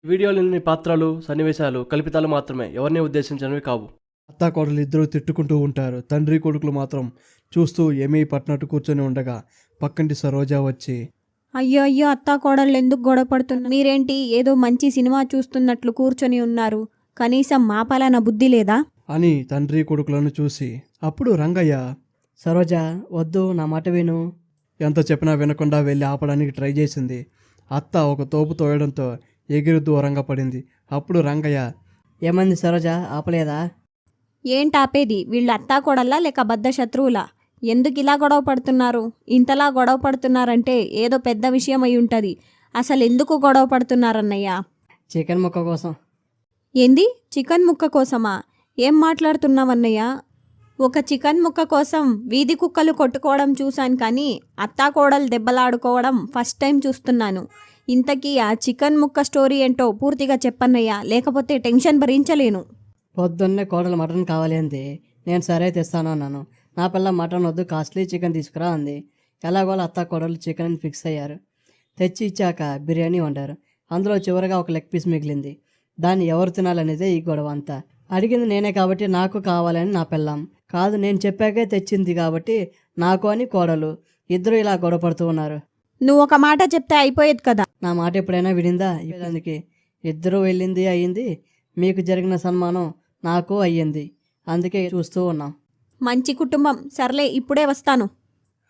వీడియోలోని పాత్రలు, సన్నివేశాలు కల్పితాలు మాత్రమే, ఎవరిని ఉద్దేశించినవి కావు. అత్తాకోడలు ఇద్దరు తిట్టుకుంటూ ఉంటారు. తండ్రి కొడుకులు మాత్రం చూస్తూ ఏమీ పట్టినట్టు కూర్చొని ఉండగా పక్కంటి సరోజా వచ్చి, అయ్యో అయ్యో అత్తా కోడళ్ళు ఎందుకు గొడవ పడుతున్నారు? మీరేంటి ఏదో మంచి సినిమా చూస్తున్నట్లు కూర్చొని ఉన్నారు? కనీసం మా పాలన బుద్ధి లేదా అని తండ్రి కొడుకులను చూసి, అప్పుడు రంగయ్య, సరోజా వద్దు, నా మాట విను. ఎంత చెప్పినా వినకుండా వెళ్ళి ఆపడానికి ట్రై చేసింది. అత్త ఒక తోపు తోయడంతో ఎగిరి దూరంగా పడింది. అప్పుడు రంగయ్య, ఏమంది సరోజా, ఆపలేదా? ఏంటాపేది? వీళ్ళు అత్తా కోడళ్ళా లేక బద్ద శత్రువులా? ఎందుకు ఇలా గొడవ పడుతున్నారు? ఇంతలా గొడవ పడుతున్నారంటే ఏదో పెద్ద విషయం అయి ఉంటుంది. అసలు ఎందుకు గొడవ పడుతున్నారన్నయ్య? చికెన్ ముక్క కోసం. ఏంది? చికెన్ ముక్క కోసమా? ఏం మాట్లాడుతున్నావన్నయ్య? ఒక చికెన్ ముక్క కోసం వీధి కుక్కలు కొట్టుకోవడం చూశాను, కానీ అత్తా కోడలు దెబ్బలాడుకోవడం ఫస్ట్ టైం చూస్తున్నాను. ఇంతకీ ఆ చికెన్ ముక్క స్టోరీ ఏంటో పూర్తిగా చెప్పన్నయ్యా, లేకపోతే టెన్షన్ భరించలేను. పొద్దున్నే కోడలు మటన్ కావాలి అంది. నేను సరే తెస్తాను అన్నాను. నా పిల్ల మటన్ వద్దు, కాస్ట్లీ చికెన్ తీసుకురా అంది. ఎలాగోలా అత్త కోడలు చికెన్ ఫిక్స్ అయ్యారు. తెచ్చి ఇచ్చాక బిర్యానీ వండారు. అందులో చివరిగా ఒక లెగ్ పీస్ మిగిలింది. దాన్ని ఎవరు తినాలనేదే ఈ గొడవ అంతా. అడిగింది నేనే కాబట్టి నాకు కావాలని నా పిల్లం. కాదు, నేను చెప్పాకే తెచ్చింది కాబట్టి నాకు అని కోడలు. ఇద్దరు ఇలా గొడవ పడుతూ ఉన్నారు. నువ్వు ఒక మాట చెప్తే అయిపోయేది కదా. నా మాట ఎప్పుడైనా విడిందా? అందుకే ఇద్దరు వెళ్ళింది అయ్యింది. మీకు జరిగిన సన్మానం నాకు అయ్యింది, అందుకే చూస్తూ ఉన్నాం. మంచి కుటుంబం. సర్లే, ఇప్పుడే వస్తాను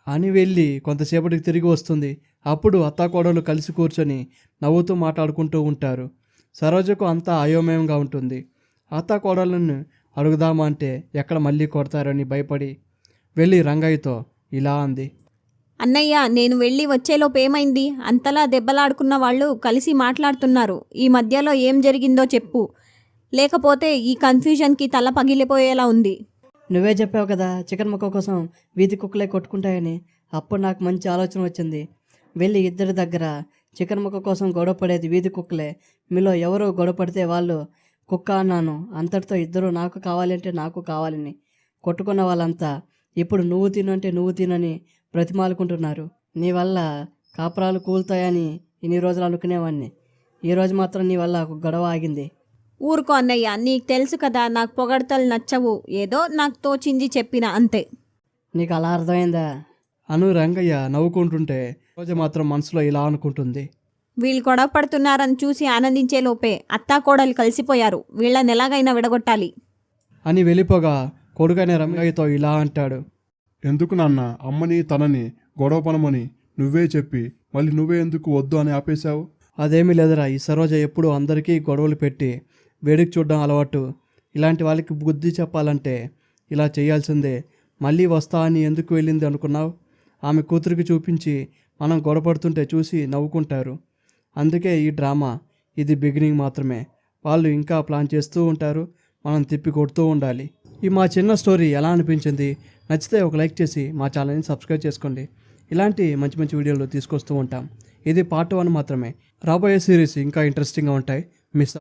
అని వెళ్ళి కొంతసేపటికి తిరిగి వస్తుంది. అప్పుడు అత్తాకోడలు కలిసి కూర్చొని నవ్వుతూ మాట్లాడుకుంటూ ఉంటారు. సరోజకు అంతా అయోమయంగా ఉంటుంది. అత్తాకోడలను అడుగుదామా అంటే ఎక్కడ మళ్ళీ కొడతారని భయపడి వెళ్ళి రంగయ్యతో ఇలా అంది, అన్నయ్య, నేను వెళ్ళి వచ్చేలోపు ఏమైంది? అంతలా దెబ్బలాడుకున్న వాళ్ళు కలిసి మాట్లాడుతున్నారు. ఈ మధ్యలో ఏం జరిగిందో చెప్పు, లేకపోతే ఈ కన్ఫ్యూజన్కి తల పగిలిపోయేలా ఉంది. నువ్వే చెప్పావు కదా చికెన్ ముక్క కోసం వీధి కుక్కలే కొట్టుకుంటాయని. అప్పుడు నాకు మంచి ఆలోచన వచ్చింది. వెళ్ళి ఇద్దరి దగ్గర చికెన్ ముక్క కోసం గొడవ పడేది వీధి కుక్కలే. మీలో ఎవరు గొడవ పడితే వాళ్ళు కుక్క అన్నాను. అంతటితో ఇద్దరు నాకు కావాలంటే నాకు కావాలని కొట్టుకున్న వాళ్ళంతా ఇప్పుడు నువ్వు తిను అంటే నువ్వు తినని బ్రతిమాలుకుంటున్నారు. నీ వల్ల కాపురాలు కూలుతాయని ఇన్ని రోజులు అనుకునేవాడిని. ఈరోజు మాత్రం నీ వల్ల ఒక గొడవ ఆగింది. ఊరుకో అన్నయ్య, నీకు తెలుసు కదా నాకు పొగడతలు నచ్చవు. ఏదో నాకు తోచింది చెప్పిన అంతే. నీకు అలా అర్థమైందా? అను రంగయ్య నవ్వుకుంటుంటే రోజు మాత్రం మనసులో ఇలా అనుకుంటుంది, వీళ్ళు గొడవ పడుతున్నారని చూసి ఆనందించే లోపే అత్తా కోడలు కలిసిపోయారు. వీళ్ళని ఎలాగైనా విడగొట్టాలి అని వెళ్ళిపోగా కొడుకైన రంగయ్యతో ఇలా అంటాడు, ఎందుకు నాన్న అమ్మని తనని గొడవ పనమని నువ్వే చెప్పి మళ్ళీ నువ్వే ఎందుకు వద్దు అని ఆపేశావు? అదేమీ లేదురా, ఈ సరోజ ఎప్పుడు అందరికీ గొడవలు పెట్టి వేడికి చూడడం అలవాటు. ఇలాంటి వాళ్ళకి బుద్ధి చెప్పాలంటే ఇలా చేయాల్సిందే. మళ్ళీ వస్తా అని ఎందుకు వెళ్ళింది అనుకున్నావు? ఆమె కూతురికి చూపించి మనం గొడవపడుతుంటే చూసి నవ్వుకుంటారు. అందుకే ఈ డ్రామా. ఇది బిగినింగ్ మాత్రమే. వాళ్ళు ఇంకా ప్లాన్ చేస్తూ ఉంటారు, మనం తిప్పి కొడుతూ ఉండాలి. ఈ మా చిన్న స్టోరీ ఎలా అనిపించింది? నచ్చితే ఒక లైక్ చేసి మా ఛానల్ని సబ్స్క్రైబ్ చేసుకోండి. ఇలాంటి మంచి మంచి వీడియోలు తీసుకొస్తూ ఉంటాం. ఇది పార్ట్ 1 మాత్రమే. రాబోయే సిరీస్ ఇంకా ఇంట్రెస్టింగ్గా ఉంటాయి. మిస్